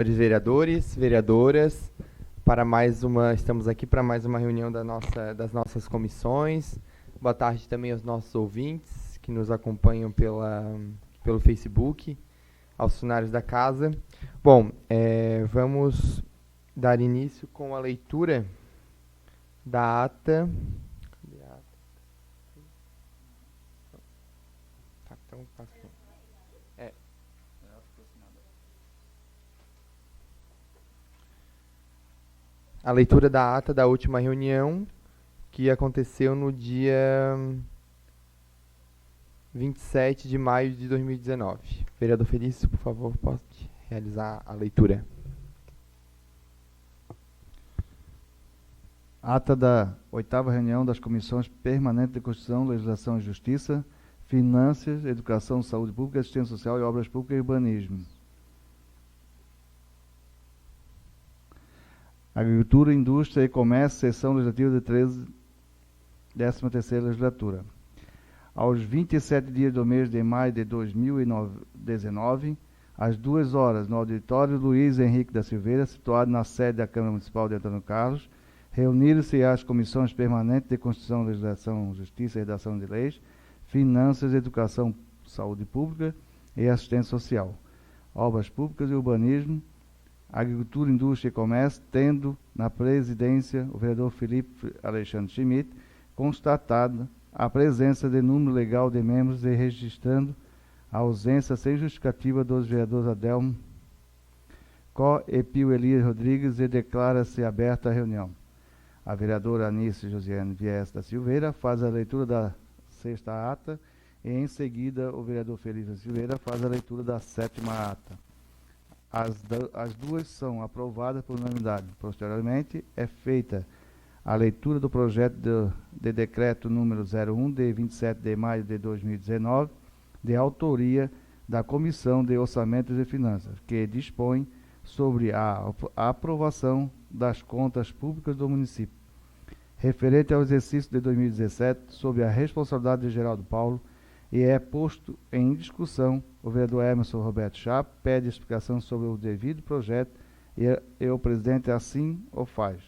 Senhores vereadores, vereadoras, estamos aqui para mais uma reunião das nossas comissões. Boa tarde também aos nossos ouvintes que nos acompanham pelo Facebook, aos funcionários da casa. Bom, vamos dar início com a leitura da ata. Cadê a ata? Tá, então passa. A leitura da ata da última reunião, que aconteceu no dia 27 de maio de 2019. Vereador Felício, por favor, pode realizar a leitura. Ata da 8ª reunião das Comissões Permanentes de Constituição, Legislação e Justiça, Finanças, Educação, Saúde Pública, Assistência Social e Obras Públicas e Urbanismo. Agricultura, Indústria e Comércio, Sessão Legislativa de 13ª Legislatura. Aos 27 dias do mês de maio de 2019, às 2 horas, no auditório Luiz Henrique da Silveira, situado na sede da Câmara Municipal de Antônio Carlos, reuniram-se as Comissões Permanentes de Constituição, Legislação, Justiça e Redação de Leis, Finanças, Educação, Saúde Pública e Assistência Social, Obras Públicas e Urbanismo, Agricultura, Indústria e Comércio, tendo na presidência o vereador Felipe Alexandre Schmidt, constatado a presença de número legal de membros e registrando a ausência sem justificativa dos vereadores Adelmo Có e Pio Elias Rodrigues, e declara-se aberta a reunião. A vereadora Anice Josiane Vies da Silveira faz a leitura da 6ª ata e, em seguida, o vereador Felipe Silveira faz a leitura da 7ª ata. As duas são aprovadas por unanimidade. Posteriormente, é feita a leitura do projeto de decreto número 01, de 27 de maio de 2019, de autoria da Comissão de Orçamentos e Finanças, que dispõe sobre a aprovação das contas públicas do município, referente ao exercício de 2017, sob a responsabilidade de Geraldo Paulo, e é posto em discussão. O vereador Emerson Roberto Chapo pede explicação sobre o devido projeto e o presidente assim o faz.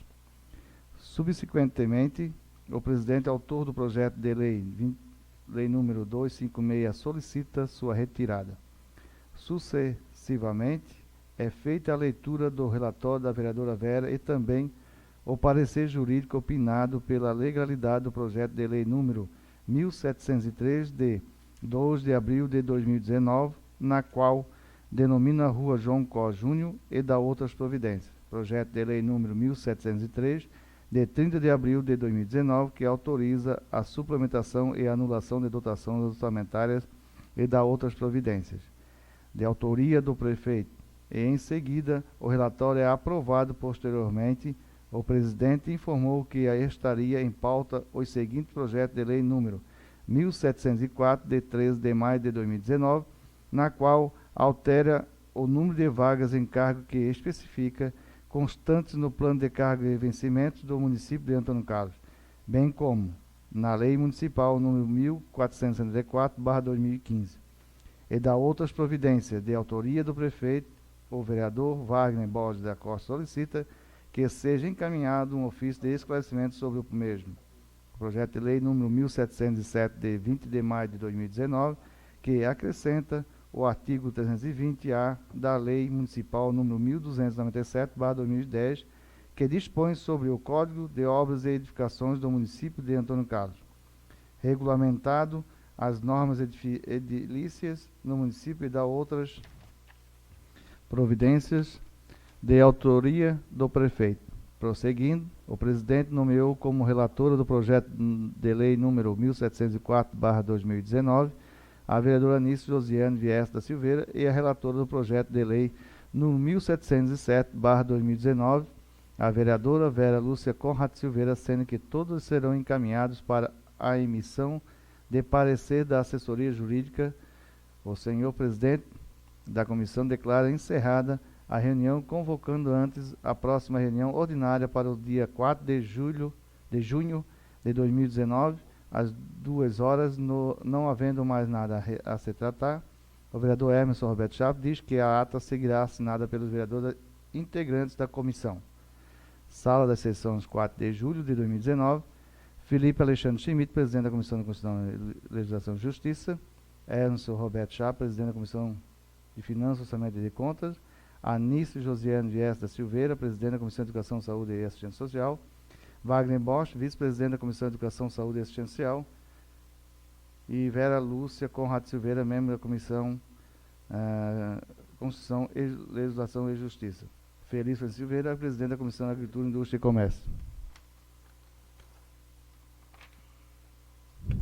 Subsequentemente, o presidente, autor do projeto de lei número 256, solicita sua retirada. Sucessivamente, é feita a leitura do relatório da vereadora Vera e também o parecer jurídico opinado pela legalidade do projeto de lei número 1703, de 2 de abril de 2019, na qual denomina a Rua João Có Júnior e da outras providências. Projeto de lei número 1703, de 30 de abril de 2019, que autoriza a suplementação e anulação de dotações orçamentárias e da outras providências, de autoria do prefeito. E, em seguida, o relatório é aprovado. Posteriormente, o presidente informou que estaria em pauta os seguintes projetos de lei número 1704, de 13 de maio de 2019, na qual altera o número de vagas em cargo que especifica constantes no plano de cargos e vencimentos do município de Antônio Carlos, bem como na Lei Municipal número 1474/2015, e da outras providências, de autoria do prefeito. O vereador Wagner Borges da Costa solicita que seja encaminhado um ofício de esclarecimento sobre o mesmo. Projeto de lei número 1707, de 20 de maio de 2019, que acrescenta o artigo 320-A da Lei Municipal número 1297/2010, que dispõe sobre o Código de Obras e Edificações do município de Antônio Carlos, regulamentado as normas edilícias no município e da outras providências, de autoria do prefeito. Prosseguindo, o presidente nomeou como relatora do projeto de lei número 1704/2019 a vereadora Anice Josiane Vies da Silveira e a relatora do projeto de lei número 1707/2019, a vereadora Vera Lúcia Conrad Silveira, sendo que todos serão encaminhados para a emissão de parecer da assessoria jurídica. O senhor presidente da comissão declara encerrada a reunião, convocando antes a próxima reunião ordinária para o dia 4 de junho de 2019, às 2 horas, não havendo mais nada a se tratar. O vereador Emerson Roberto Chaves diz que a ata seguirá assinada pelos vereadores integrantes da comissão. Sala das Sessões, 4 de julho de 2019. Felipe Alexandre Schmidt, presidente da Comissão de Constituição, Legislação e Justiça. Emerson Roberto Chaves, presidente da Comissão de Finanças, Orçamento e de Contas. Anício Josiane Vies da Silveira, presidente da Comissão de Educação, Saúde e Assistência Social. Wagner Bosch, vice-presidente da Comissão de Educação, Saúde e Assistência Social. E Vera Lúcia Conrado Silveira, membro da Comissão Constituição, Legislação e Justiça. Felício Silveira, presidente da Comissão de Agricultura, Indústria e Comércio.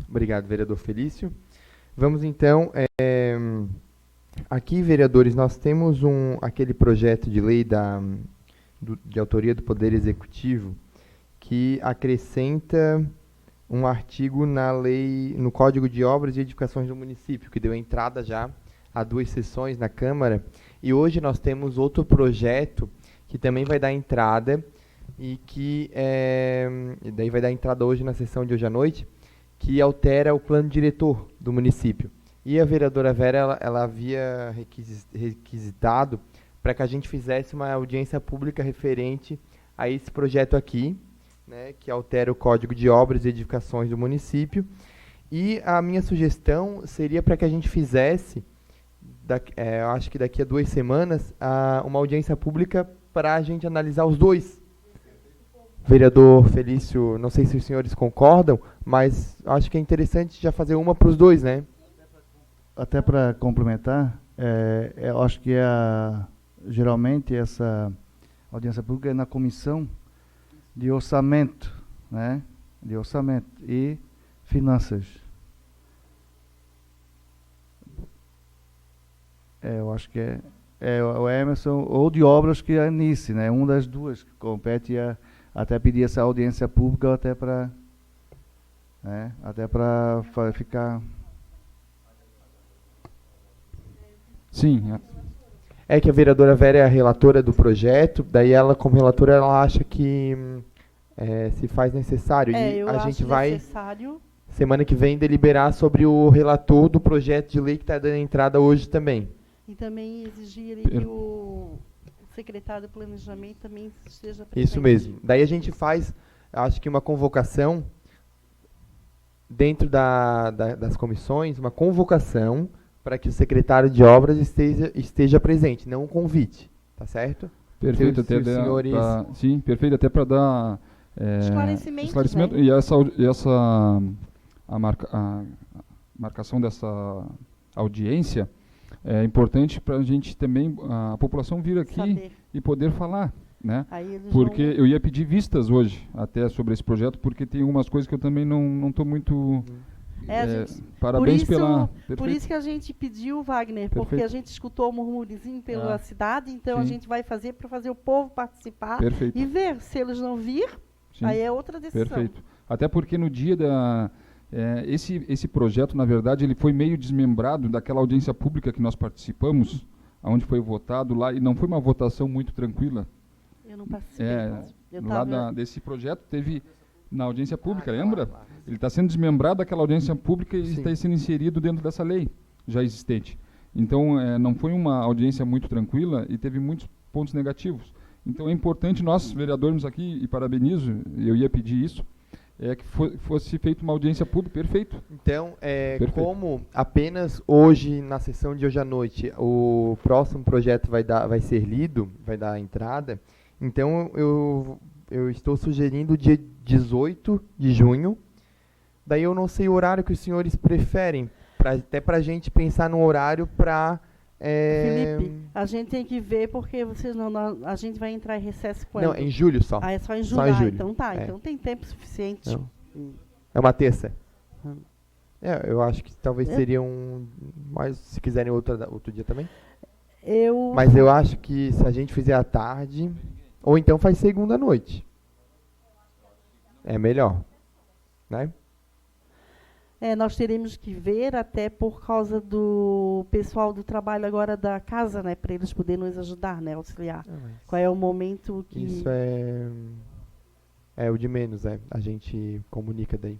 Obrigado, vereador Felício. Vamos então, aqui, vereadores, nós temos aquele projeto de lei de autoria do Poder Executivo que acrescenta um artigo no Código de Obras e Edificações do Município, que deu entrada já a 2 sessões na Câmara, e hoje nós temos outro projeto que também vai dar entrada, e que daí vai dar entrada hoje na sessão de hoje à noite, que altera o plano diretor do município. E a vereadora Vera, ela havia requisitado para que a gente fizesse uma audiência pública referente a esse projeto aqui, né, que altera o Código de Obras e Edificações do município. E a minha sugestão seria para que a gente fizesse, eu acho que daqui a 2 semanas, uma audiência pública para a gente analisar os dois. Vereador Felício, não sei se os senhores concordam, mas acho que é interessante já fazer uma para os dois, né? Até para complementar, eu acho que geralmente essa audiência pública é na comissão de orçamento, né? De orçamento e finanças. Eu acho que é o Emerson, ou de obras, que é a Anice, né? Uma das duas que compete até pedir essa audiência pública, até para ficar... Sim. É que a vereadora Vera é a relatora do projeto, daí ela, como relatora, ela acha que se faz necessário. E a gente vai, necessário. Semana que vem, deliberar sobre o relator do projeto de lei que está dando entrada hoje também. E também exigir que o secretário do Planejamento também esteja presente. Isso mesmo. Daí a gente faz, acho que uma convocação dentro das comissões, uma convocação para que o secretário de obras esteja presente, não um convite, tá certo? Perfeito, sim, perfeito, até para dar esclarecimento, né? A marcação dessa audiência é importante para a gente também, a população vir aqui saber e poder falar, né? Porque eu ia pedir vistas hoje até sobre esse projeto, porque tem algumas coisas que eu também não estou muito... parabéns por isso que a gente pediu, Wagner, porque a gente escutou o murmurizinho pela cidade, então a gente vai fazer para fazer o povo participar e ver. Se eles não vir, aí é outra decisão. Perfeito. Até porque no dia esse projeto, na verdade, ele foi meio desmembrado daquela audiência pública que nós participamos, onde foi votado lá, e não foi uma votação muito tranquila. Eu não participei. Desse projeto teve... Na audiência pública, lembra? Claro. Ele está sendo desmembrado daquela audiência pública e está sendo inserido dentro dessa lei já existente. Então, não foi uma audiência muito tranquila e teve muitos pontos negativos. Então, é importante nós, vereadores aqui, e parabenizo, eu ia pedir isso, que fosse feita uma audiência pública. Perfeito. Então, como apenas hoje, na sessão de hoje à noite, o próximo projeto vai ser lido, vai dar a entrada, então eu estou sugerindo o dia 18 de junho. Daí eu não sei o horário que os senhores preferem, até para a gente pensar num horário para... Felipe, a gente tem que ver, porque a gente vai entrar em recesso quando? Não, em julho só. É só em julho. Só em julho. Então tá, então tem tempo suficiente. Não. É uma terça. Eu acho que talvez seria mas se quiserem outro dia também. Mas eu acho que se a gente fizer à tarde... Ou então faz segunda noite. É melhor, né? Nós teremos que ver, até por causa do pessoal do trabalho agora da casa, né? Para eles poderem nos ajudar, né? Auxiliar. Qual é o momento que... Isso é o de menos, a gente comunica daí.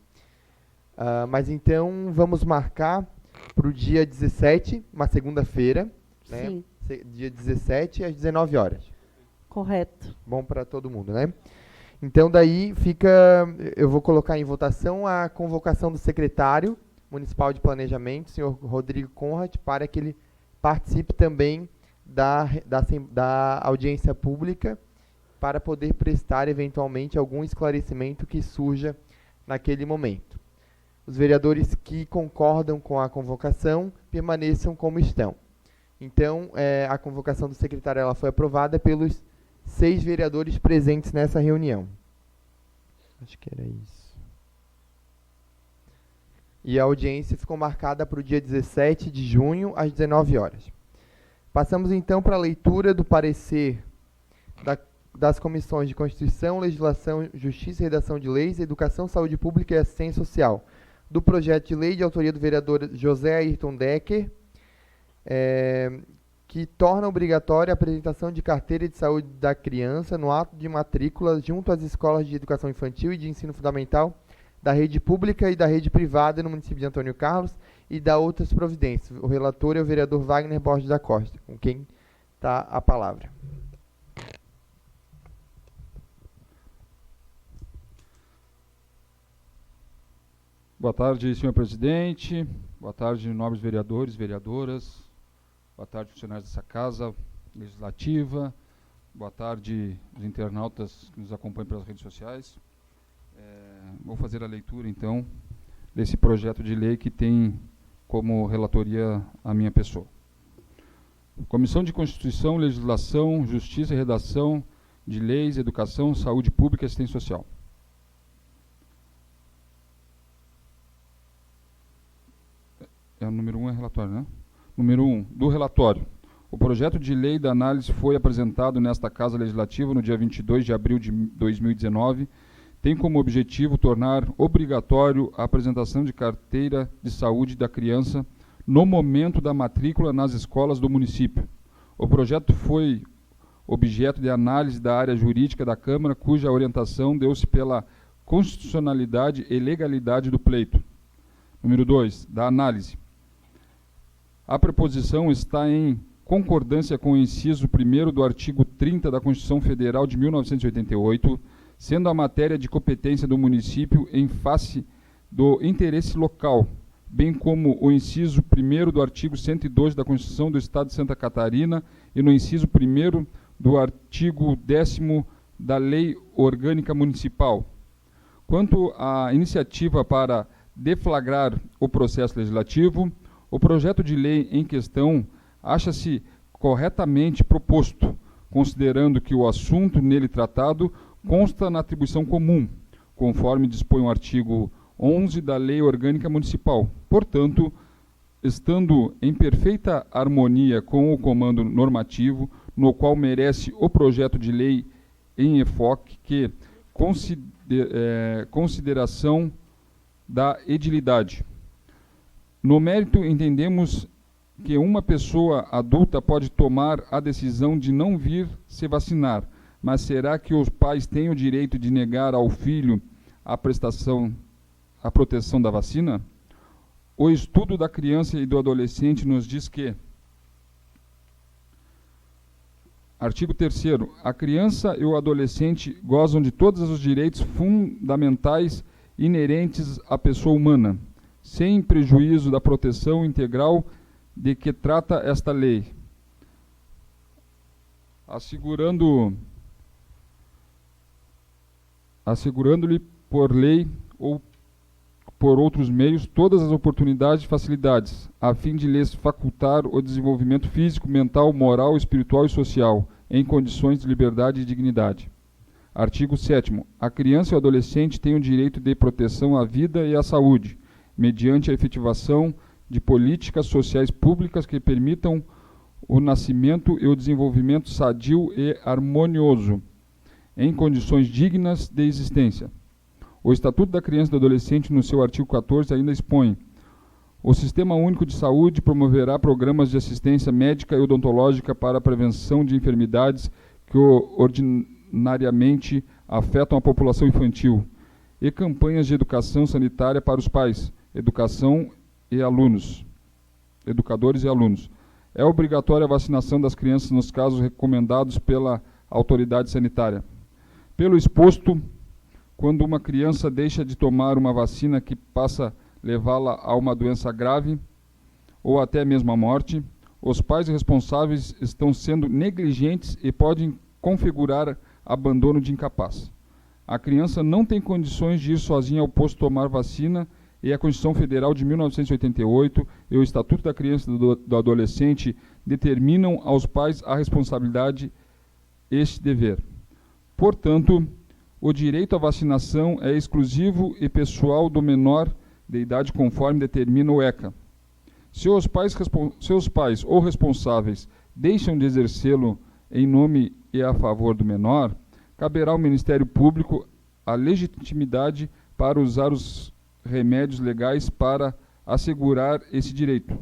Mas então, vamos marcar para o dia 17, uma segunda-feira, né? Dia 17 às 19 horas. Correto. Bom para todo mundo, né? Então, daí eu vou colocar em votação a convocação do secretário municipal de planejamento, senhor Rodrigo Conrad, para que ele participe também da audiência pública, para poder prestar, eventualmente, algum esclarecimento que surja naquele momento. Os vereadores que concordam com a convocação permaneçam como estão. Então, a convocação do secretário ela foi aprovada pelos 6 vereadores presentes nessa reunião. Acho que era isso. E a audiência ficou marcada para o dia 17 de junho, às 19 horas. Passamos, então, para a leitura do parecer das comissões de Constituição, Legislação, Justiça e Redação de Leis, Educação, Saúde Pública e Assistência Social, do projeto de lei de autoria do vereador José Ayrton Decker, que torna obrigatória a apresentação de carteira de saúde da criança no ato de matrícula junto às escolas de educação infantil e de ensino fundamental da rede pública e da rede privada no município de Antônio Carlos e da outras providências. O relator é o vereador Wagner Borges da Costa, com quem está a palavra. Boa tarde, senhor presidente. Boa tarde, nobres vereadores, vereadoras. Boa tarde, funcionários dessa casa legislativa. Boa tarde, os internautas que nos acompanham pelas redes sociais. Vou fazer a leitura, então, desse projeto de lei que tem como relatoria a minha pessoa. Comissão de Constituição, Legislação, Justiça e Redação de Leis, Educação, Saúde Pública e Assistência Social. O número 1 é relatório, né? Número 1, do relatório. O projeto de lei da análise foi apresentado nesta Casa Legislativa no dia 22 de abril de 2019. Tem como objetivo tornar obrigatório a apresentação de carteira de saúde da criança no momento da matrícula nas escolas do município. O projeto foi objeto de análise da área jurídica da Câmara, cuja orientação deu-se pela constitucionalidade e legalidade do pleito. Número 2, da análise. A preposição está em concordância com o inciso 1º do artigo 30 da Constituição Federal de 1988, sendo a matéria de competência do município em face do interesse local, bem como o inciso 1º do artigo 102 da Constituição do Estado de Santa Catarina e no inciso 1º do artigo 10º da Lei Orgânica Municipal. Quanto à iniciativa para deflagrar o processo legislativo, o projeto de lei em questão acha-se corretamente proposto, considerando que o assunto nele tratado consta na atribuição comum, conforme dispõe o artigo 11 da Lei Orgânica Municipal. Portanto, estando em perfeita harmonia com o comando normativo, no qual merece o projeto de lei em enfoque que consideração da edilidade. No mérito, entendemos que uma pessoa adulta pode tomar a decisão de não vir se vacinar, mas será que os pais têm o direito de negar ao filho a proteção da vacina? O estudo da criança e do adolescente nos diz que, artigo 3º, a criança e o adolescente gozam de todos os direitos fundamentais inerentes à pessoa humana, sem prejuízo da proteção integral de que trata esta lei, assegurando-lhe por lei ou por outros meios todas as oportunidades e facilidades, a fim de lhes facultar o desenvolvimento físico, mental, moral, espiritual e social, em condições de liberdade e dignidade. Artigo 7º. A criança e o adolescente têm o direito de proteção à vida e à saúde, mediante a efetivação de políticas sociais públicas que permitam o nascimento e o desenvolvimento sadio e harmonioso, em condições dignas de existência. O Estatuto da Criança e do Adolescente, no seu artigo 14, ainda expõe: o Sistema Único de Saúde promoverá programas de assistência médica e odontológica para a prevenção de enfermidades que ordinariamente afetam a população infantil, e campanhas de educação sanitária para os pais, educação e alunos. educadores e alunos. É obrigatória a vacinação das crianças nos casos recomendados pela autoridade sanitária. Pelo exposto, quando uma criança deixa de tomar uma vacina que passa a levá-la a uma doença grave ou até mesmo à morte, os pais responsáveis estão sendo negligentes e podem configurar abandono de incapaz. A criança não tem condições de ir sozinha ao posto tomar vacina e a Constituição Federal de 1988 e o Estatuto da Criança e do Adolescente determinam aos pais a responsabilidade este dever. Portanto, o direito à vacinação é exclusivo e pessoal do menor de idade conforme determina o ECA. Se os seus pais ou responsáveis deixam de exercê-lo em nome e a favor do menor, caberá ao Ministério Público a legitimidade para usar os remédios legais para assegurar esse direito.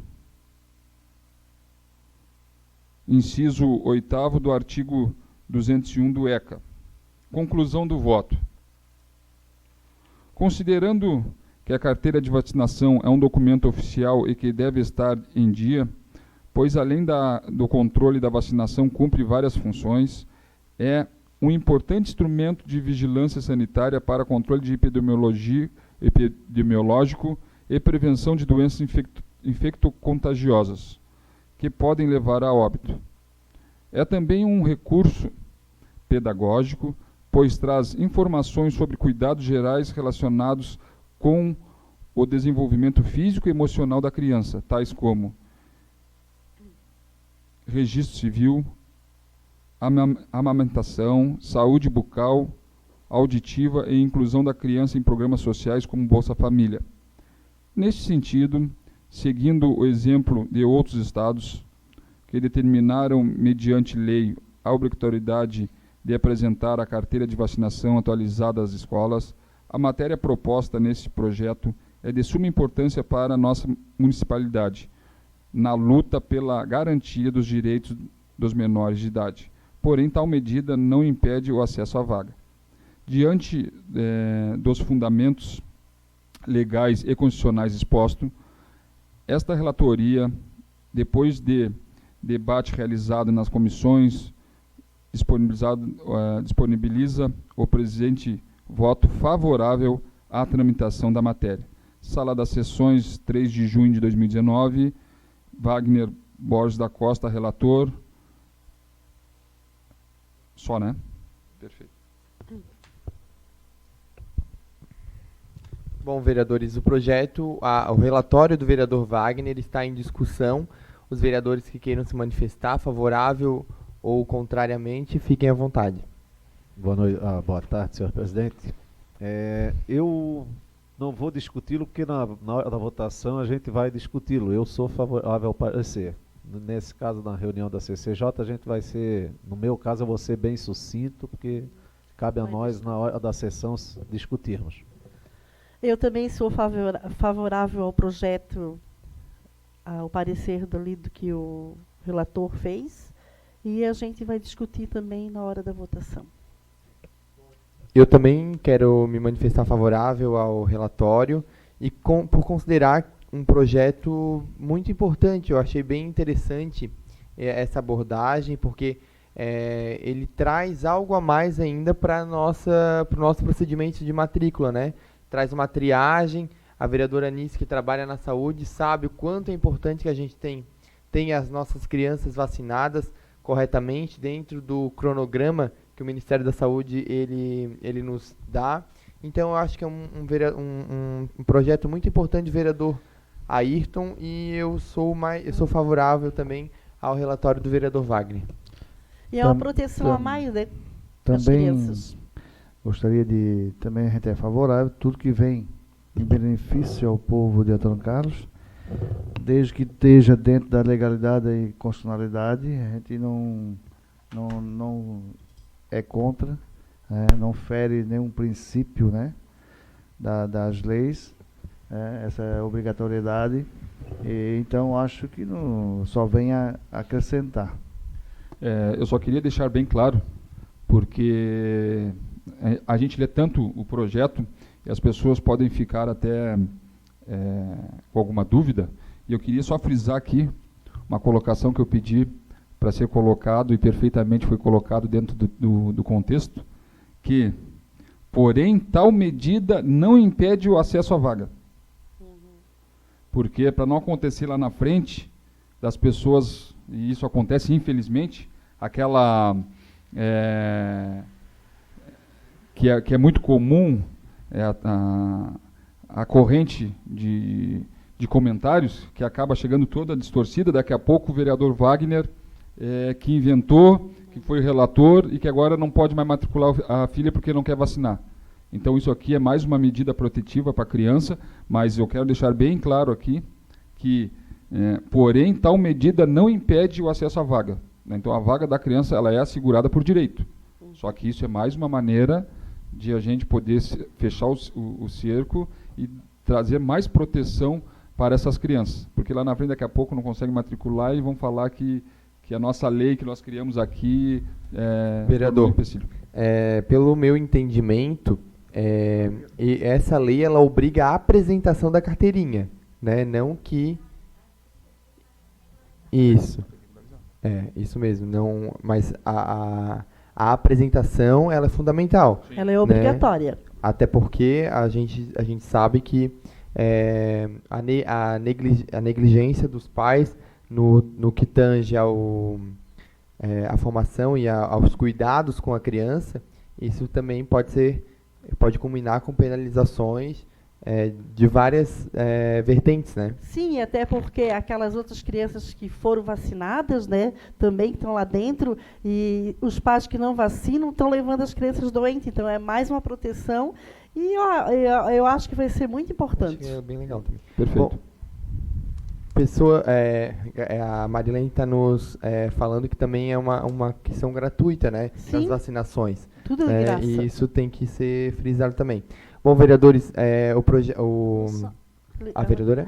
Inciso 8º do artigo 201 do ECA. Conclusão do voto. Considerando que a carteira de vacinação é um documento oficial e que deve estar em dia, pois além do controle da vacinação cumpre várias funções, é um importante instrumento de vigilância sanitária para controle de epidemiológico e prevenção de doenças infecto-contagiosas, que podem levar a óbito. É também um recurso pedagógico, pois traz informações sobre cuidados gerais relacionados com o desenvolvimento físico e emocional da criança, tais como registro civil, amamentação, saúde bucal, auditiva e inclusão da criança em programas sociais como Bolsa Família. Neste sentido, seguindo o exemplo de outros estados que determinaram, mediante lei, a obrigatoriedade de apresentar a carteira de vacinação atualizada às escolas, a matéria proposta nesse projeto é de suma importância para a nossa municipalidade, na luta pela garantia dos direitos dos menores de idade. Porém, tal medida não impede o acesso à vaga. Diante dos fundamentos legais e constitucionais expostos, esta relatoria, depois de debate realizado nas comissões, disponibiliza o presente voto favorável à tramitação da matéria. Sala das Sessões, 3 de junho de 2019, Wagner Borges da Costa, relator. Só, né? Perfeito. Bom, vereadores, o relatório do vereador Wagner está em discussão. Os vereadores que queiram se manifestar favorável ou contrariamente, fiquem à vontade. Boa tarde, senhor presidente. Eu não vou discuti-lo, porque na hora da votação a gente vai discuti-lo. Eu sou favorável ao parecer. Nesse caso, na reunião da CCJ, a gente vai ser, no meu caso, eu vou ser bem sucinto, porque cabe a nós, na hora da sessão, discutirmos. Eu também sou favorável ao projeto, ao parecer do que o relator fez, e a gente vai discutir também na hora da votação. Eu também quero me manifestar favorável ao relatório e por considerar um projeto muito importante. Eu achei bem interessante essa abordagem, porque ele traz algo a mais ainda para o nosso procedimento de matrícula, né? Traz uma triagem. A vereadora Anice, que trabalha na saúde, sabe o quanto é importante que a gente tenha as nossas crianças vacinadas corretamente dentro do cronograma que o Ministério da Saúde ele nos dá. Então, eu acho que é um projeto muito importante, vereador Ayrton, e eu sou favorável também ao relatório do vereador Wagner. E é uma proteção a mais das crianças. Gostaria de também, a gente é favorável, tudo que vem em benefício ao povo de Antônio Carlos, desde que esteja dentro da legalidade e constitucionalidade. A gente não é contra, não fere nenhum princípio, né, das leis, essa obrigatoriedade, e então acho que só vem a acrescentar. Eu só queria deixar bem claro, porque a gente lê tanto o projeto e as pessoas podem ficar até com alguma dúvida. E eu queria só frisar aqui uma colocação que eu pedi para ser colocado, e perfeitamente foi colocado dentro do contexto, que, porém, tal medida não impede o acesso à vaga. Porque, para não acontecer lá na frente, das pessoas, e isso acontece infelizmente, aquela que é muito comum, a corrente de comentários, que acaba chegando toda distorcida. Daqui a pouco o vereador Wagner, que inventou, que foi relator e que agora não pode mais matricular a filha porque não quer vacinar. Então isso aqui é mais uma medida protetiva para a criança, mas eu quero deixar bem claro aqui que, porém, tal medida não impede o acesso à vaga. Então a vaga da criança ela é assegurada por direito. Só que isso é mais uma maneira de a gente poder fechar o cerco e trazer mais proteção para essas crianças. Porque lá na frente, daqui a pouco, não conseguem matricular e vão falar que a nossa lei que nós criamos aqui vereador, pelo meu entendimento, essa lei ela obriga a apresentação da carteirinha, né? Não que... Isso. Isso mesmo. Não, mas a apresentação ela é fundamental. Sim. Ela é obrigatória. Né? Até porque a gente sabe que a negligência dos pais no que tange à formação e aos cuidados com a criança, isso também pode culminar com penalizações de várias vertentes, né? Sim, até porque aquelas outras crianças que foram vacinadas, né, também estão lá dentro, e os pais que não vacinam estão levando as crianças doentes, então é mais uma proteção, e eu acho que vai ser muito importante. Acho que é bem legal também. Perfeito. Bom, a Marilene está nos falando que também é uma questão gratuita, né? Sim. Das vacinações. Tudo de graça. E isso tem que ser frisado também. Bom, vereadores, a vereadora?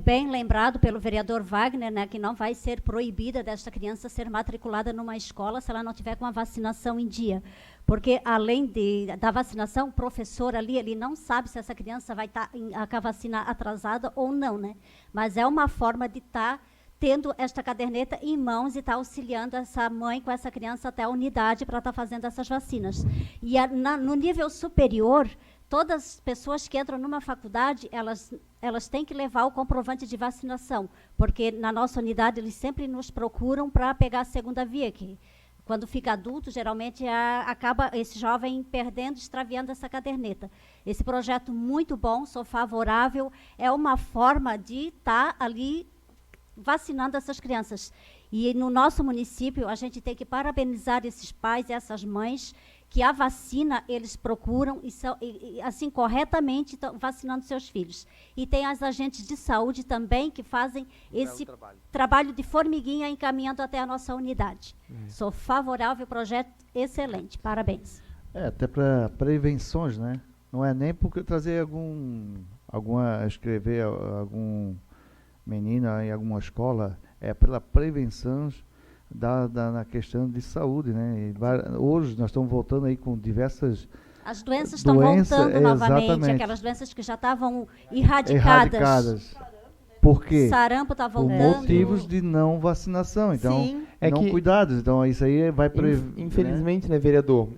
Bem lembrado pelo vereador Wagner, né, que não vai ser proibida desta criança ser matriculada numa escola se ela não tiver com a vacinação em dia. Porque, além da vacinação, o professor ali, ele não sabe se essa criança vai estar com a vacina atrasada ou não, né? Mas é uma forma de estar tendo esta caderneta em mãos e estar auxiliando essa mãe com essa criança até a unidade para estar fazendo essas vacinas. E no nível superior, todas as pessoas que entram numa faculdade, elas têm que levar o comprovante de vacinação, porque na nossa unidade eles sempre nos procuram para pegar a segunda via, que quando fica adulto, geralmente acaba esse jovem perdendo, extraviando essa caderneta. Esse projeto muito bom, sou favorável, é uma forma de estar ali vacinando essas crianças. E no nosso município, a gente tem que parabenizar esses pais e essas mães que a vacina eles procuram e assim corretamente estão vacinando seus filhos. E tem as agentes de saúde também que fazem esse trabalho de formiguinha encaminhando até a nossa unidade. Sou favorável ao projeto, excelente, parabéns. Até para prevenções, né? Não é nem porque trazer escrever algum menino em alguma escola, é pela prevenção na questão de saúde, né? Hoje nós estamos voltando aí com diversas as doenças estão voltando novamente, exatamente. Aquelas doenças que já estavam erradicadas. Por quê? Sarampo está voltando. Por motivos de não vacinação. Então, sim. Cuidados. Então, isso aí vai infelizmente, né, vereador?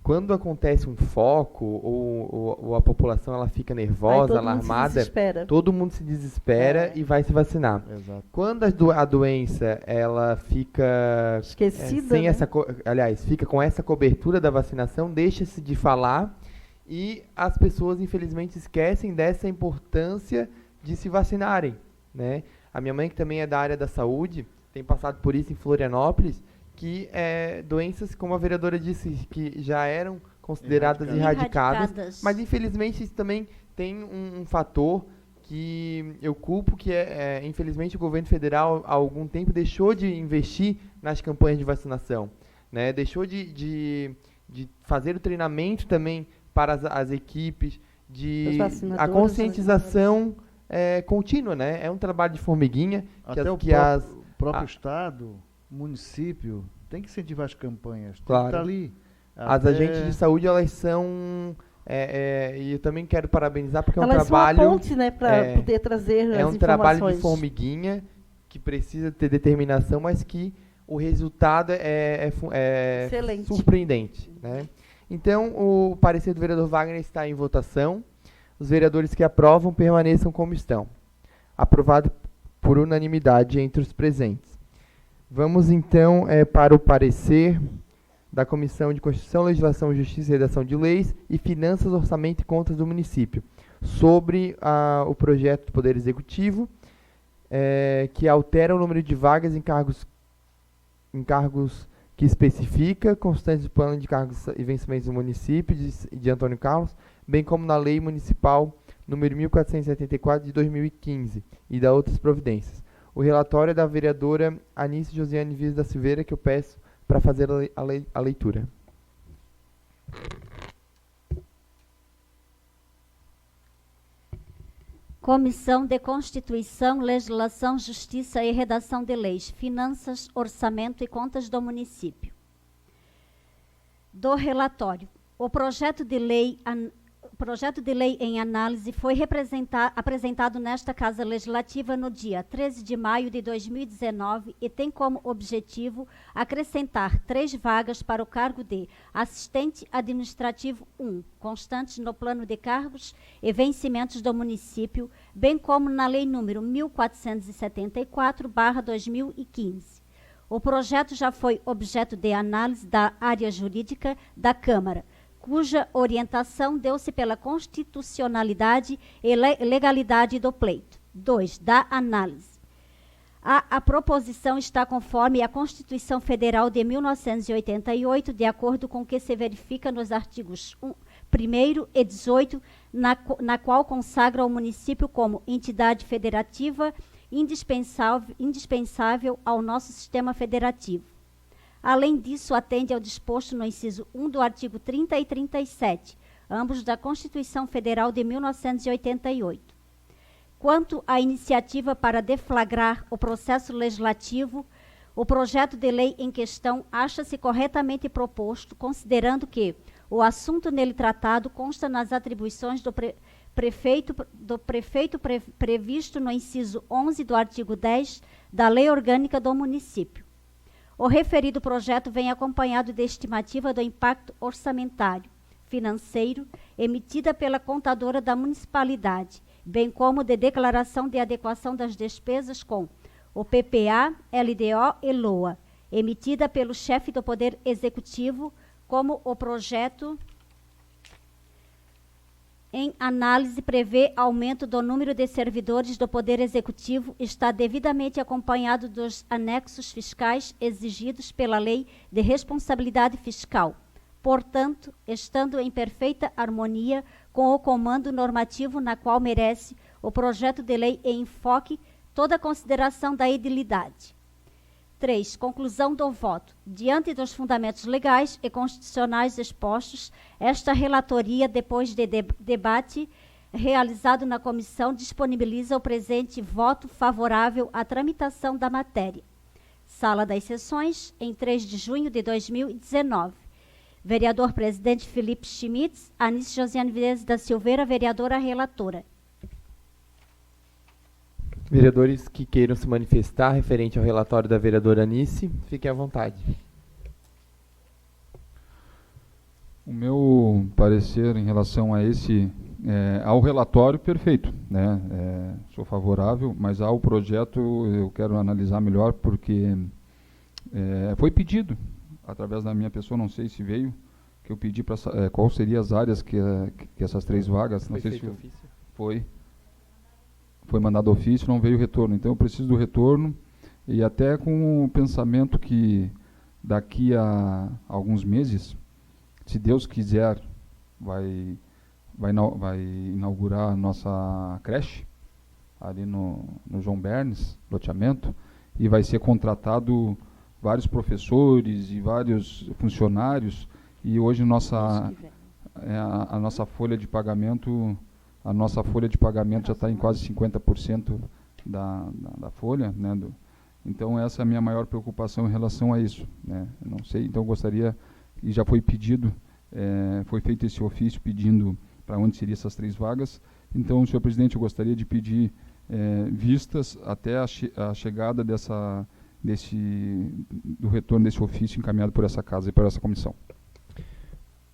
Quando acontece um foco ou a população ela fica nervosa, alarmada, todo mundo se desespera e vai se vacinar. Exato. Quando a doença ela fica esquecida, sem né? fica com essa cobertura da vacinação, deixa-se de falar e as pessoas infelizmente esquecem dessa importância de se vacinarem, né? A minha mãe, que também é da área da saúde, tem passado por isso em Florianópolis, que doenças, como a vereadora disse, que já eram consideradas erradicadas, mas infelizmente isso também tem um fator que eu culpo, que infelizmente o governo federal há algum tempo deixou de investir nas campanhas de vacinação, né? Deixou de fazer o treinamento também para as equipes, a conscientização contínua, né? É um trabalho de formiguinha. Até o próprio Estado, município, tem que incentivar as campanhas. Claro. Tem que estar ali. As agentes de saúde, elas são E eu também quero parabenizar porque é um Elas trabalho... são a ponte, né, para poder trazer as informações. É um trabalho de formiguinha que precisa ter determinação, mas que o resultado é surpreendente, né? Então, o parecer do vereador Wagner está em votação. Os vereadores que aprovam permaneçam como estão. Aprovado por unanimidade entre os presentes. Vamos, então, para o parecer da Comissão de Constituição, Legislação, Justiça e Redação de Leis e Finanças, Orçamento e Contas do Município, sobre o projeto do Poder Executivo, que altera o número de vagas em cargos que especifica, constantes do plano de cargos e vencimentos do município de Antônio Carlos, bem como na Lei Municipal número 1474 de 2015 e da outras providências. O relatório é da vereadora Anice Josiane Vias da Silveira, que eu peço para fazer a leitura. Comissão de Constituição, Legislação, Justiça e Redação de Leis, Finanças, Orçamento e Contas do Município. Do relatório. O projeto de lei em análise foi apresentado nesta Casa Legislativa no dia 13 de maio de 2019 e tem como objetivo acrescentar 3 vagas para o cargo de Assistente Administrativo 1, constantes no plano de cargos e vencimentos do município, bem como na Lei número 1474/2015. O projeto já foi objeto de análise da área jurídica da Câmara, cuja orientação deu-se pela constitucionalidade e legalidade do pleito. 2. Da análise. A proposição está conforme a Constituição Federal de 1988, de acordo com o que se verifica nos artigos 1º e 18, na qual consagra o município como entidade federativa indispensável ao nosso sistema federativo. Além disso, atende ao disposto no inciso 1 do artigo 30 e 37, ambos da Constituição Federal de 1988. Quanto à iniciativa para deflagrar o processo legislativo, o projeto de lei em questão acha-se corretamente proposto, considerando que o assunto nele tratado consta nas atribuições do prefeito previsto no inciso 11 do artigo 10 da Lei Orgânica do Município. O referido projeto vem acompanhado de estimativa do impacto orçamentário, financeiro, emitida pela contadora da municipalidade, bem como de declaração de adequação das despesas com o PPA, LDO e LOA, emitida pelo chefe do Poder Executivo, como o projeto em análise prevê aumento do número de servidores do Poder Executivo, está devidamente acompanhado dos anexos fiscais exigidos pela Lei de Responsabilidade Fiscal. Portanto, estando em perfeita harmonia com o comando normativo na qual merece o projeto de lei e enfoque toda a consideração da edilidade. 3. Conclusão do voto. Diante dos fundamentos legais e constitucionais expostos, esta relatoria, depois de debate realizado na comissão, disponibiliza o presente voto favorável à tramitação da matéria. Sala das Sessões, em 3 de junho de 2019. Vereador Presidente Felipe Schmitz, Anice Josiane Vias da Silveira, vereadora relatora. Vereadores que queiram se manifestar referente ao relatório da vereadora Anice, fiquem à vontade. O meu parecer em relação a ao relatório, perfeito, né? Sou favorável, mas ao projeto eu quero analisar melhor porque foi pedido, através da minha pessoa, não sei se veio, que eu pedi para qual seriam as áreas que essas 3 vagas, não sei se foi mandado ofício, não veio retorno. Então eu preciso do retorno e até com o pensamento que daqui a alguns meses, se Deus quiser, vai inaugurar a nossa creche ali no João Bernes, loteamento, e vai ser contratado vários professores e vários funcionários, e hoje a nossa folha de pagamento já está em quase 50% da folha, né? Então essa é a minha maior preocupação em relação a isso, né? Não sei, então eu gostaria, e já foi pedido, foi feito esse ofício pedindo para onde seriam essas 3 vagas. Então, senhor presidente, eu gostaria de pedir vistas até a chegada do retorno desse ofício encaminhado por essa casa e por essa comissão.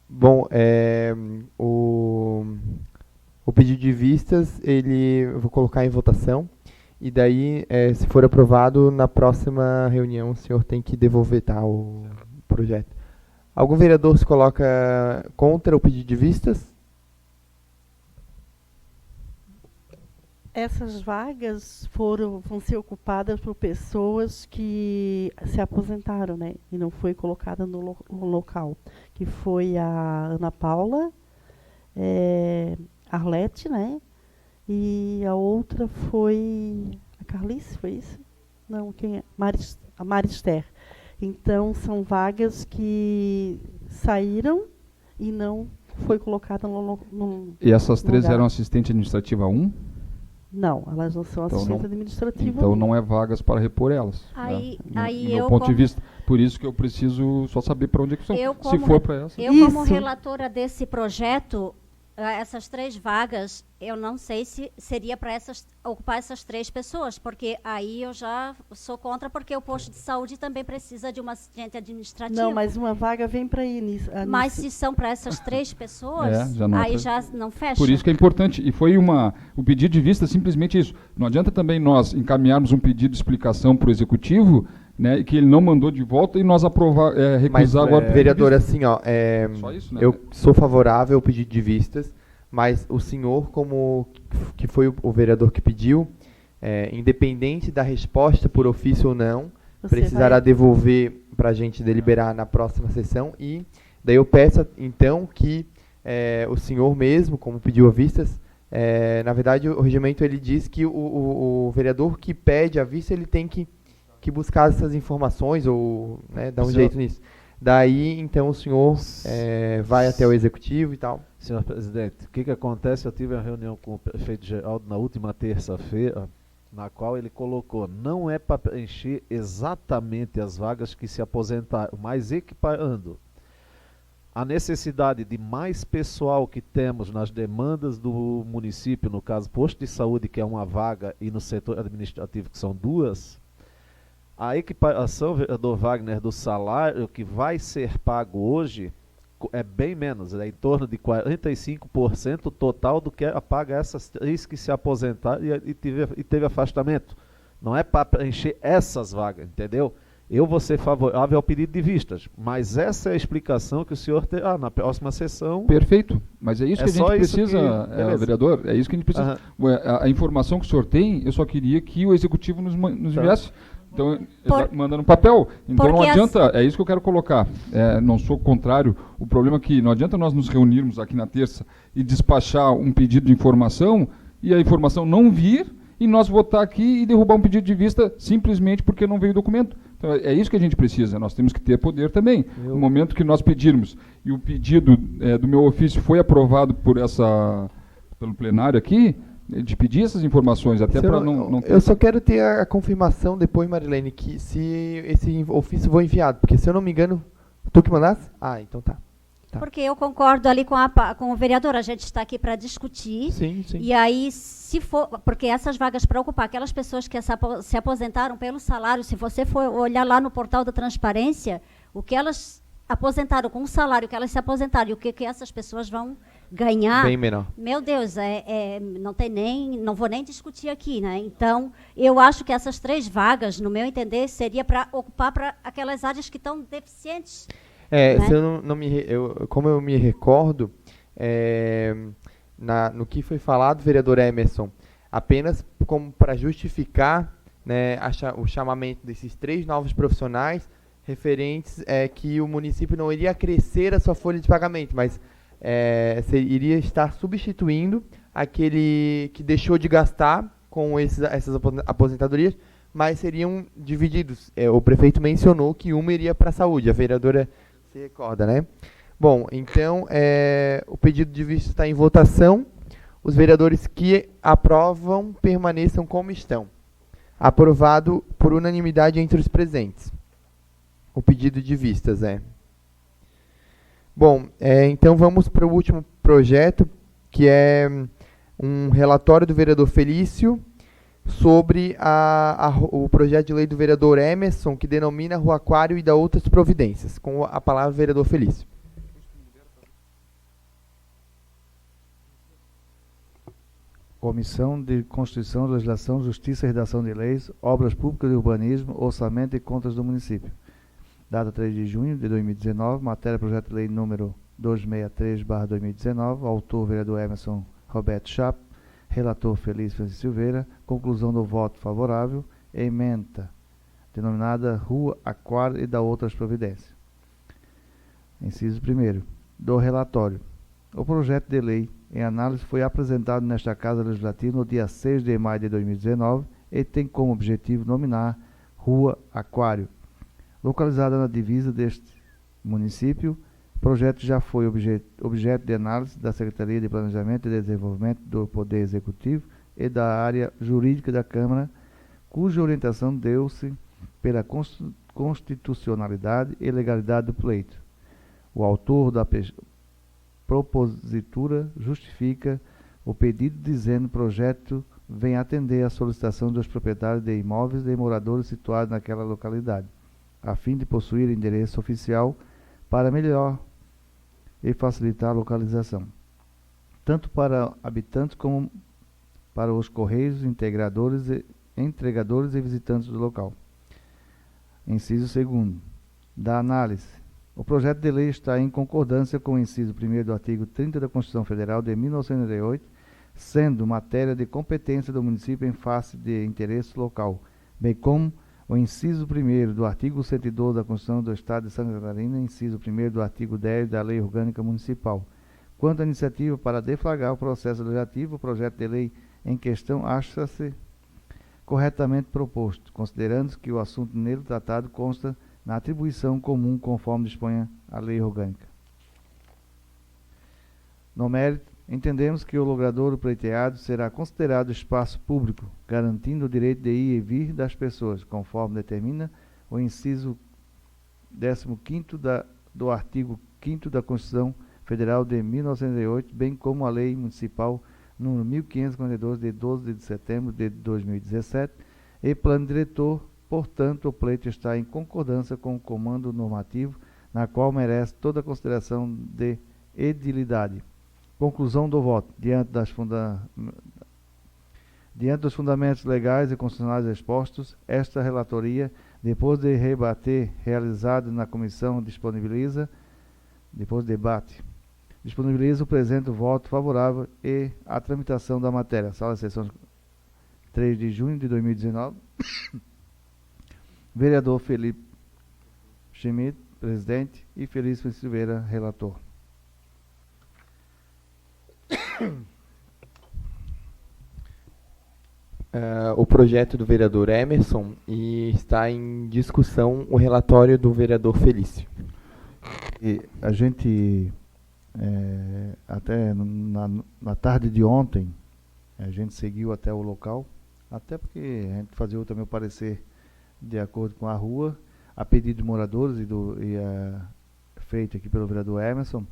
Bom, o pedido de vistas, eu vou colocar em votação, e daí, se for aprovado, na próxima reunião o senhor tem que devolver, tá, o projeto. Algum vereador se coloca contra o pedido de vistas? Essas vagas vão ser ocupadas por pessoas que se aposentaram, né? E não foi colocada no local. Que foi a Ana Paula, Arlete, né? E a outra foi a Carlice, foi isso? Não, quem é? A Marister. Então, são vagas que saíram e não foi colocada no E essas 3 lugar. eram assistente administrativa 1? Não, elas não são Então assistentes administrativas. Então não é vagas para repor elas. Aí, né? aí No meu eu ponto de como- vista. Por isso que eu preciso só saber para onde é que são. Eu Se como for para essa. Eu, como Isso. relatora desse projeto, essas 3 vagas, eu não sei se seria para ocupar essas 3 pessoas, porque aí eu já sou contra, porque o posto de saúde também precisa de uma assistente administrativa. Não, mas uma vaga vem para ir Mas se são para essas 3 pessoas, Já não aí é. já não fecha. Por isso que é importante. E foi o pedido de vista simplesmente isso. Não adianta também nós encaminharmos um pedido de explicação para o executivo, né, que ele não mandou de volta e nós recusar Mas, agora. vereador, assim, ó, Só isso, né? eu sou favorável ao pedido de vistas, mas o senhor, que foi o vereador que pediu, independente da resposta por ofício ou não, Você precisará vai- devolver para a gente deliberar na próxima sessão, e daí eu peço, então, que o senhor mesmo, como pediu a vistas, na verdade, o regimento ele diz que o vereador que pede a vista, ele tem que buscar essas informações, ou, né, dar um Senhor- jeito nisso. Daí, então, o senhor vai até o executivo e tal. Senhor presidente, o que acontece? Eu tive uma reunião com o prefeito Geraldo na última terça-feira, na qual ele colocou, não é para preencher exatamente as vagas que se aposentaram, mas equiparando a necessidade de mais pessoal que temos nas demandas do município, no caso posto de saúde, que é uma vaga, e no setor administrativo, que são 2, a equiparação, vereador Wagner, do salário que vai ser pago hoje é bem menos, é em torno de 45% total do que era paga essas 3 que se aposentaram e teve afastamento. Não é para preencher essas vagas, entendeu? Eu vou ser favorável ao pedido de vistas, mas essa é a explicação que o senhor terá na próxima sessão. Perfeito. Mas é isso É que a só gente isso precisa, que- beleza. vereador. É isso que a gente precisa. A informação que o senhor tem, eu só queria que o executivo nos Tá. enviasse. Então, Por- manda no papel. Então não porque adianta, é isso que eu quero colocar. Não sou contrário. O problema é que não adianta nós nos reunirmos aqui na terça e despachar um pedido de informação e a informação não vir e nós votar aqui e derrubar um pedido de vista simplesmente porque não veio o documento. Então é isso que a gente precisa. Nós temos que ter poder também. No momento que nós pedirmos e o pedido do meu ofício foi aprovado pelo plenário aqui, de pedir essas informações, até para não ter... Eu só quero ter a confirmação depois, Marilene, que se esse ofício foi enviado, porque se eu não me engano, tu que mandasse? Ah, então tá. Tá. Porque eu concordo ali com o vereador, a gente está aqui para discutir. Sim, sim. E aí, se for, porque essas vagas para ocupar, aquelas pessoas que se aposentaram pelo salário, se você for olhar lá no portal da transparência, o que elas aposentaram com o salário que elas se aposentaram e o que essas pessoas vão ganhar, Bem menor. meu Deus, não vou nem discutir aqui, né? Então, eu acho que essas 3 vagas, no meu entender, seria para ocupar para aquelas áreas que estão deficientes. Né? Se eu como eu me recordo, no que foi falado, vereador Emerson, apenas como para justificar, né, o chamamento desses 3 novos profissionais referentes que o município não iria crescer a sua folha de pagamento, mas iria estar substituindo aquele que deixou de gastar com essas aposentadorias, mas seriam divididos. O prefeito mencionou que uma iria para a saúde, a vereadora se recorda, né? Bom, então, o pedido de vista está em votação. Os vereadores que aprovam permaneçam como estão. Aprovado por unanimidade entre os presentes. O pedido de vistas Bom, então vamos para o último projeto, que é um relatório do vereador Felício sobre o projeto de lei do vereador Emerson, que denomina Rua Aquário e dá outras providências. Com a palavra, vereador Felício. Comissão de Constituição, Legislação, Justiça e Redação de Leis, Obras Públicas e Urbanismo, Orçamento e Contas do Município. Data 3 de junho de 2019, matéria projeto de lei número 263/2019, autor vereador Emerson Roberto Chapo, relator Felício Francisco Silveira, conclusão do voto favorável, ementa denominada Rua Aquário e da outras providências. Inciso 1º, do relatório. O projeto de lei em análise foi apresentado nesta Casa Legislativa no dia 6 de maio de 2019 e tem como objetivo nominar Rua Aquário, localizada na divisa deste município. O projeto já foi objeto de análise da Secretaria de Planejamento e Desenvolvimento do Poder Executivo e da área jurídica da Câmara, cuja orientação deu-se pela constitucionalidade e legalidade do pleito. O autor da propositura justifica o pedido dizendo que o projeto vem atender à solicitação dos proprietários de imóveis e moradores situados naquela localidade, a fim de possuir endereço oficial para melhor e facilitar a localização, tanto para habitantes como para os correios, entregadores e visitantes do local. Inciso 2º, da análise. O projeto de lei está em concordância com o inciso 1º do artigo 30 da Constituição Federal de 1988, sendo matéria de competência do município em face de interesse local, bem como o inciso 1º do artigo 112 da Constituição do Estado de Santa Catarina, inciso 1º do artigo 10 da Lei Orgânica Municipal. Quanto à iniciativa para deflagrar o processo legislativo, o projeto de lei em questão acha-se corretamente proposto, considerando que o assunto nele tratado consta na atribuição comum conforme dispõe a Lei Orgânica. No mérito, entendemos que o logradouro pleiteado será considerado espaço público, garantindo o direito de ir e vir das pessoas, conforme determina o inciso 15º do artigo 5º da Constituição Federal de 1908, bem como a Lei Municipal número 1552, de 12 de setembro de 2017, e Plano Diretor. Portanto, o pleito está em concordância com o comando normativo, na qual merece toda a consideração de edilidade. Conclusão do voto. Diante dos fundamentos legais e constitucionais expostos, esta relatoria, depois de rebater realizado na comissão, disponibiliza o presente voto favorável e a tramitação da matéria. Sala de sessões 3 de junho de 2019. Vereador Felipe Schmidt, presidente, e Felício Silveira, relator. O projeto do vereador Emerson e está em discussão o relatório do vereador Felício. E a gente, até na tarde de ontem, a gente seguiu até o local, até porque a gente fazia também o parecer de acordo com a rua, a pedido de moradores feito aqui pelo vereador Emerson.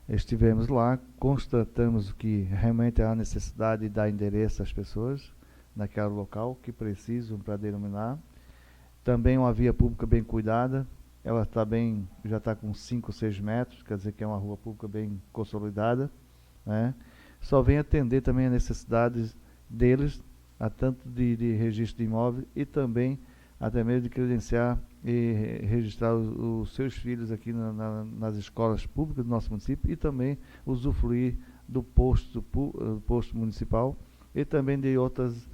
Estivemos lá, constatamos que realmente há necessidade de dar endereço às pessoas naquele local que precisam para denominar. Também uma via pública bem cuidada, ela está bem, já está com 5 ou 6 metros, quer dizer que é uma rua pública bem consolidada, né? Só vem atender também as necessidades deles, a tanto de registro de imóvel e também até mesmo de credenciar e registrar os seus filhos aqui nas escolas públicas do nosso município e também usufruir do posto municipal e também de outras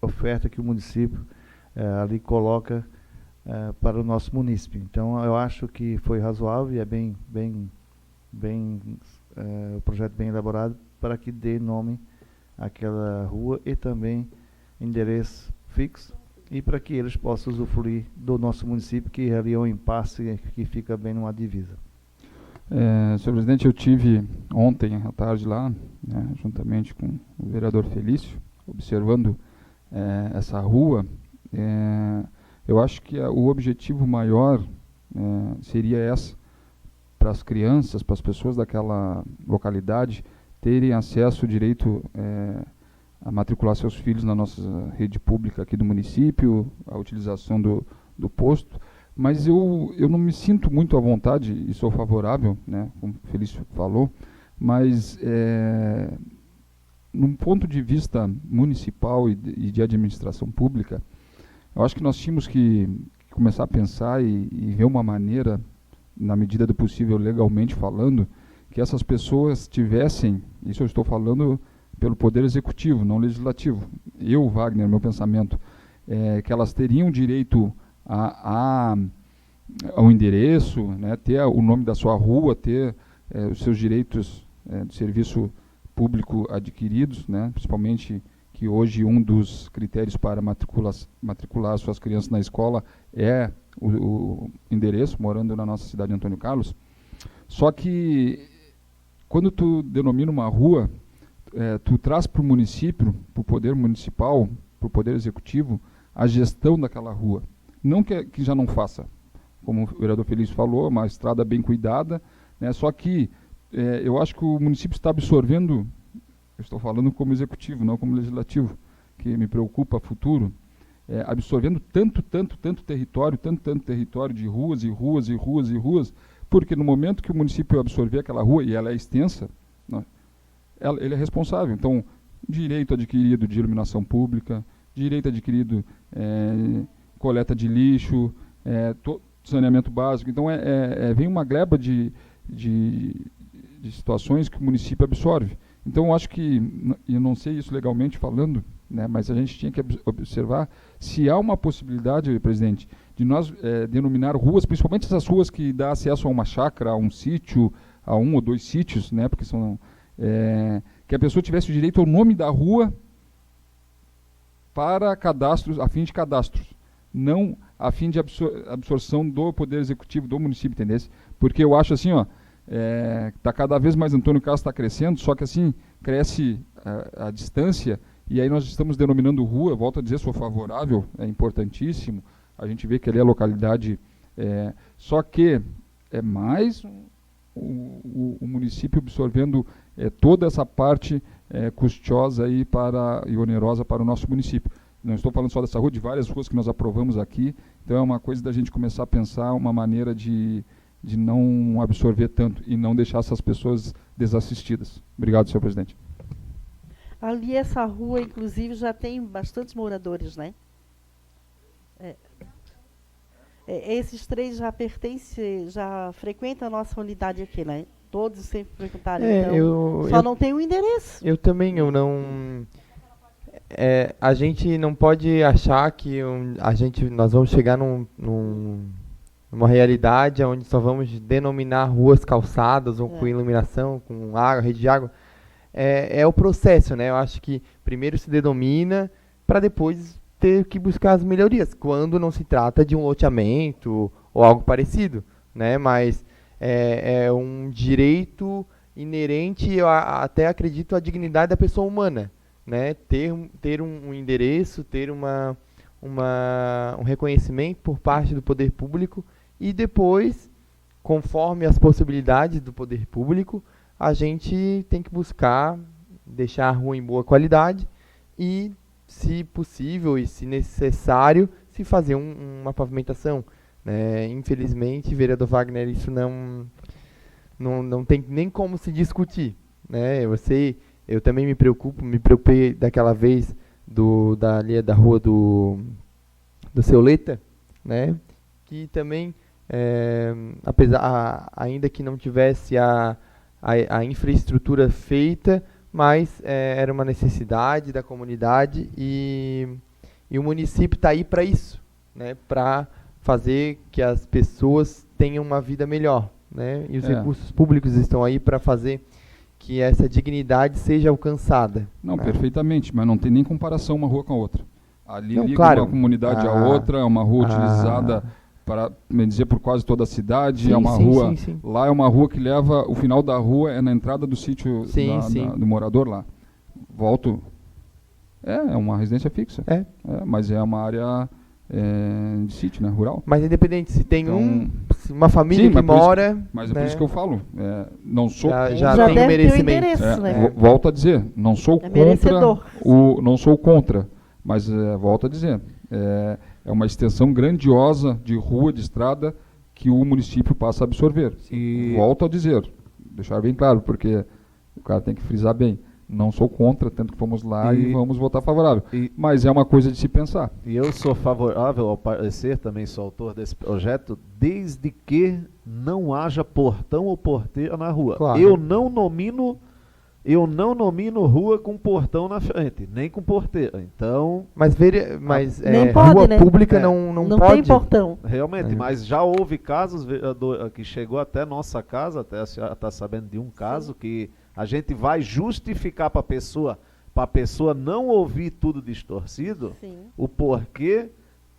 ofertas que o município ali coloca para o nosso município. Então eu acho que foi razoável e é o projeto bem elaborado para que dê nome àquela rua e também endereço fixo e para que eles possam usufruir do nosso município, que ali é um impasse que fica bem numa divisa. Senhor presidente, eu tive ontem à tarde lá, né, juntamente com o vereador Felício, observando essa rua. Eu acho que o objetivo maior seria essa, para as crianças, para as pessoas daquela localidade terem acesso, direito a matricular seus filhos na nossa rede pública aqui do município, a utilização do posto, mas eu não me sinto muito à vontade e sou favorável, né, como o Felício falou, mas num ponto de vista municipal e de administração pública, eu acho que nós tínhamos que começar a pensar e ver uma maneira, na medida do possível, legalmente falando, que essas pessoas tivessem, isso eu estou falando pelo Poder Executivo, não Legislativo, eu, Wagner, meu pensamento, que elas teriam direito ao endereço, né, ter o nome da sua rua, ter os seus direitos de serviço público adquiridos, né, principalmente que hoje um dos critérios para matricular suas crianças na escola é o endereço, morando na nossa cidade de Antônio Carlos. Só que, quando tu denomina uma rua, tu traz para o município, para o poder municipal, para o poder executivo, a gestão daquela rua. Não que já não faça, como o vereador Felício falou, uma estrada bem cuidada, né, só que eu acho que o município está absorvendo, eu estou falando como executivo, não como legislativo, que me preocupa futuro, absorvendo tanto território de ruas e ruas e ruas e ruas, porque no momento que o município absorver aquela rua, e ela é extensa, né, ele é responsável. Então, direito adquirido de iluminação pública, direito adquirido coleta de lixo, saneamento básico. Então, vem uma gleba de situações que o município absorve. Então, eu acho que, e eu não sei isso legalmente falando, né, mas a gente tinha que observar se há uma possibilidade, presidente, de nós denominar ruas, principalmente essas ruas que dão acesso a uma chácara, a um sítio, a 1 ou 2 sítios, né, porque são, que a pessoa tivesse o direito ao nome da rua para cadastros, a fim de cadastros, não a fim de absorção do Poder Executivo do município, entendeu? Porque eu acho assim, está cada vez mais, Antônio Carlos está crescendo, só que assim, cresce a distância, e aí nós estamos denominando rua, eu volto a dizer, sou favorável, é importantíssimo, a gente vê que ali é a localidade, só que é mais o município absorvendo toda essa parte custosa e onerosa para o nosso município. Não estou falando só dessa rua, de várias ruas que nós aprovamos aqui, então é uma coisa da gente começar a pensar uma maneira de não absorver tanto e não deixar essas pessoas desassistidas. Obrigado, senhor presidente. Ali essa rua, inclusive, já tem bastantes moradores, né? Esses 3 já pertencem, já frequentam a nossa unidade aqui, né? Todos sempre frequentaram. Então, só não tem o endereço. Eu também, a gente não pode achar que nós vamos chegar numa realidade onde só vamos denominar ruas calçadas ou com iluminação, com água, rede de água. É o processo, né? Eu acho que primeiro se denomina para depois ter que buscar as melhorias, quando não se trata de um loteamento ou algo parecido, né? Mas é um direito inerente, eu até acredito, à dignidade da pessoa humana, né? Ter um endereço, ter um reconhecimento por parte do poder público e depois, conforme as possibilidades do poder público, a gente tem que buscar deixar a rua em boa qualidade e, se possível e se necessário, se fazer uma pavimentação, né? Infelizmente, vereador Wagner, isso não tem nem como se discutir, né? Eu também me preocupei daquela vez da rua do Seu Leta, né? Que também, ainda que não tivesse a infraestrutura feita, mas era uma necessidade da comunidade e o município está aí para isso, né? Para fazer que as pessoas tenham uma vida melhor, né? E os recursos públicos estão aí para fazer que essa dignidade seja alcançada. Não, perfeitamente, mas não tem nem comparação uma rua com a outra. Ali não, liga claro, uma comunidade a outra, é uma rua utilizada para, me dizer, por quase toda a cidade, sim, é uma sim, rua, sim. Lá é uma rua que leva, o final da rua é na entrada do sítio do morador lá. Volto, é uma residência fixa, mas é uma área de sítio, né, rural. Mas independente, se tem uma família Sim, que mora... Mas é né, por isso que eu falo. Não sou já contra. tem deve ter o merecimento. endereço, né? Volto a dizer, não sou contra merecedor. não sou contra, mas volto a dizer, é uma extensão grandiosa de rua, de estrada que o município passa a absorver. E volto a dizer, deixar bem claro, porque o cara tem que frisar bem. Não sou contra, tanto que fomos lá e vamos votar favorável. Mas é uma coisa de se pensar. E eu sou favorável ao parecer, também sou autor desse projeto, desde que não haja portão ou porteira na rua. Claro. Eu não nomino rua com portão na frente, nem com porteira. Então, Mas Nem pode, rua né? pública não Não pode. tem portão. realmente, mas já houve casos, vereador, que chegou até nossa casa, até a senhora está sabendo de um caso que a gente vai justificar para a pessoa não ouvir tudo distorcido, Sim. o porquê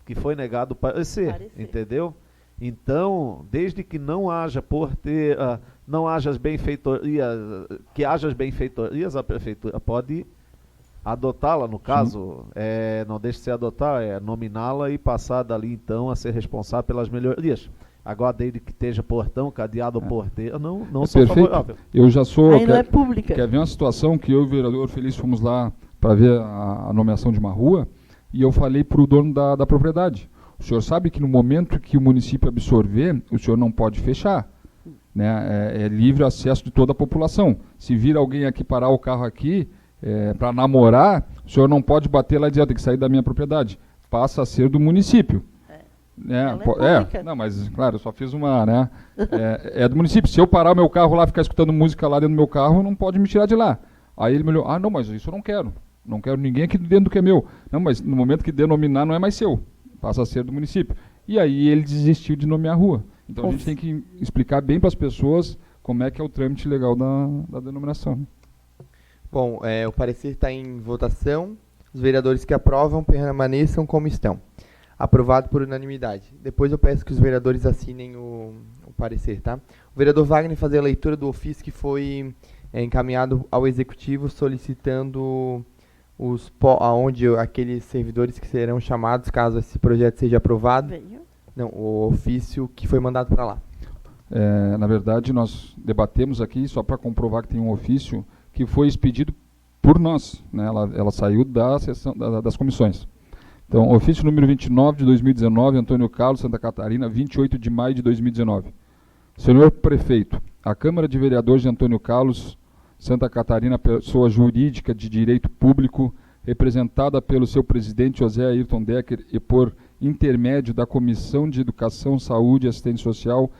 que foi negado o parecer, entendeu? Então, desde que não haja porteira, não haja as benfeitorias, que haja as benfeitorias, a prefeitura pode adotá-la, no caso, não deixe de se adotar, nominá-la e passar dali então a ser responsável pelas melhorias. Agora, desde que esteja portão, cadeado ou porteira, não sou Perfeito. favorável. Eu já sou... Aí não é pública. Quer ver uma situação que eu e o vereador Feliz fomos lá para ver a nomeação de uma rua e eu falei para o dono da propriedade, o senhor sabe que no momento que o município absorver, o senhor não pode fechar, né? É livre acesso de toda a população. Se vir alguém aqui parar o carro aqui para namorar, o senhor não pode bater lá e dizer, tem que sair da minha propriedade. Passa a ser do município. Não, mas claro, eu só fiz uma, né? É do município. Se eu parar o meu carro lá, ficar escutando música lá dentro do meu carro, não pode me tirar de lá. Aí ele me olhou, não, mas isso eu não quero. Não quero ninguém aqui dentro do que é meu. Não, mas no momento que denominar não é mais seu, passa a ser do município. E aí ele desistiu de nomear a rua. Então a gente tem que explicar bem para as pessoas como é que é o trâmite legal da denominação. Né? Bom, o parecer está em votação. Os vereadores que aprovam permaneçam como estão. Aprovado por unanimidade. Depois eu peço que os vereadores assinem o parecer, tá? O vereador Wagner fazer a leitura do ofício que foi encaminhado ao Executivo solicitando aonde aqueles servidores que serão chamados caso esse projeto seja aprovado. Não, o ofício que foi mandado para lá. Na verdade, nós debatemos aqui, só para comprovar que tem um ofício que foi expedido por nós. Né? Ela saiu da sessão das comissões. Então, ofício número 29 de 2019, Antônio Carlos, Santa Catarina, 28 de maio de 2019. Senhor Prefeito, a Câmara de Vereadores de Antônio Carlos, Santa Catarina, pessoa jurídica de direito público, representada pelo seu presidente José Ayrton Decker e por intermédio da Comissão de Educação, Saúde e Assistência Social,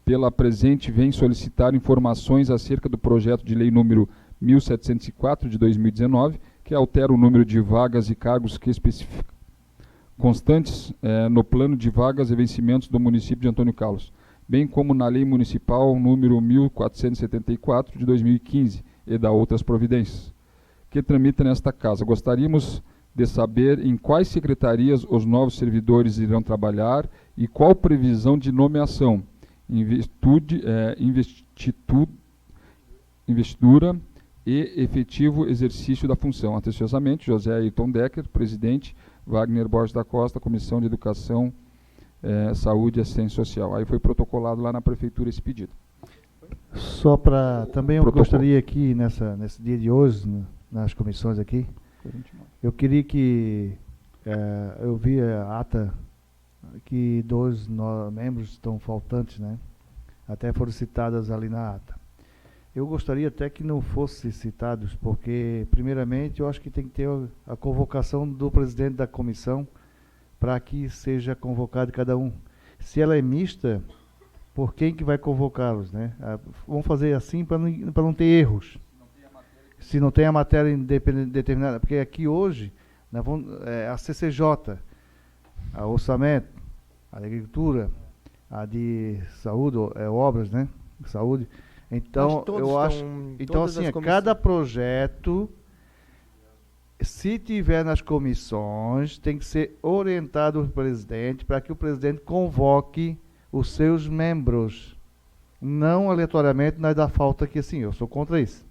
pela presente vem solicitar informações acerca do projeto de lei número 1704 de 2019, que altera o número de vagas e cargos que especifica constantes no plano de vagas e vencimentos do município de Antônio Carlos, bem como na lei municipal número 1474 de 2015 e da outras providências, que tramita nesta casa. Gostaríamos de saber em quais secretarias os novos servidores irão trabalhar e qual previsão de nomeação, investidura e efetivo exercício da função. Atenciosamente, José Ayrton Decker, presidente, Wagner Borges da Costa, Comissão de Educação, Saúde e Assistência Social. Aí foi protocolado lá na Prefeitura esse pedido. Só para... Também eu gostaria aqui, nesse dia de hoje, nas comissões aqui, eu queria que... eu vi a ata que 2 membros estão faltantes, né? Até foram citadas ali na ata. Eu gostaria até que não fossem citados, porque, primeiramente, eu acho que tem que ter a convocação do presidente da comissão para que seja convocado cada um. Se ela é mista, por quem que vai convocá-los, né? Vamos fazer assim para não ter erros. Se não tem a matéria determinada, porque aqui hoje, a CCJ, a orçamento, a agricultura, a de saúde, obras, né? Saúde. Então, eu acho... Então, assim, cada projeto, se tiver nas comissões, tem que ser orientado ao presidente para que o presidente convoque os seus membros. Não aleatoriamente, nós dá falta aqui, assim, eu sou contra isso.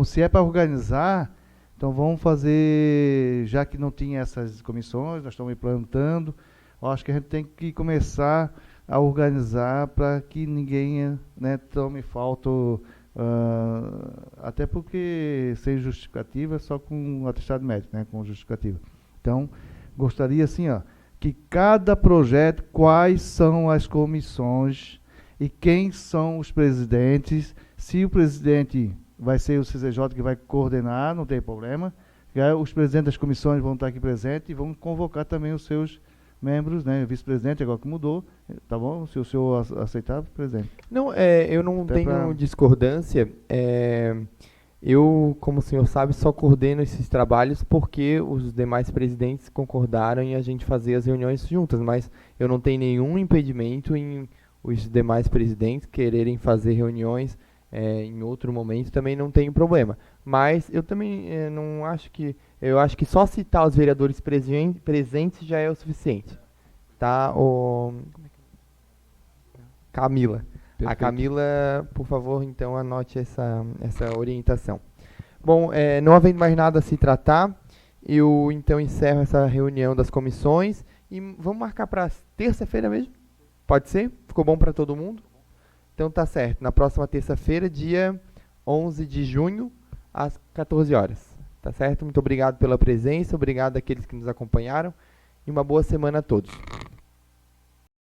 Se é para organizar, então vamos fazer, já que não tinha essas comissões, nós estamos implantando, eu acho que a gente tem que começar a organizar para que ninguém, né, tome falta, até porque sem justificativa, só com atestado médico, né, com justificativa. Então, gostaria assim, que cada projeto, quais são as comissões e quem são os presidentes. Se o presidente vai ser o CCJ que vai coordenar, não tem problema. Os presidentes das comissões vão estar aqui presentes e vão convocar também os seus membros, né? Vice-presidente, agora que mudou, tá bom? Se o senhor aceitar, presidente. Não, eu não Até tenho discordância. Eu, como o senhor sabe, só coordeno esses trabalhos porque os demais presidentes concordaram em a gente fazer as reuniões juntas, mas eu não tenho nenhum impedimento em os demais presidentes quererem fazer reuniões em outro momento, também não tenho problema. Mas eu também não acho que... Eu acho que só citar os vereadores presentes já é o suficiente. Tá? Camila. Perfeito. A Camila, por favor, então, anote essa orientação. Bom, não havendo mais nada a se tratar, eu então encerro essa reunião das comissões e vamos marcar para terça-feira mesmo? Pode ser? Ficou bom para todo mundo? Então tá certo. Na próxima terça-feira, dia 11 de junho, às 14 horas. Tá certo? Muito obrigado pela presença, obrigado àqueles que nos acompanharam e uma boa semana a todos.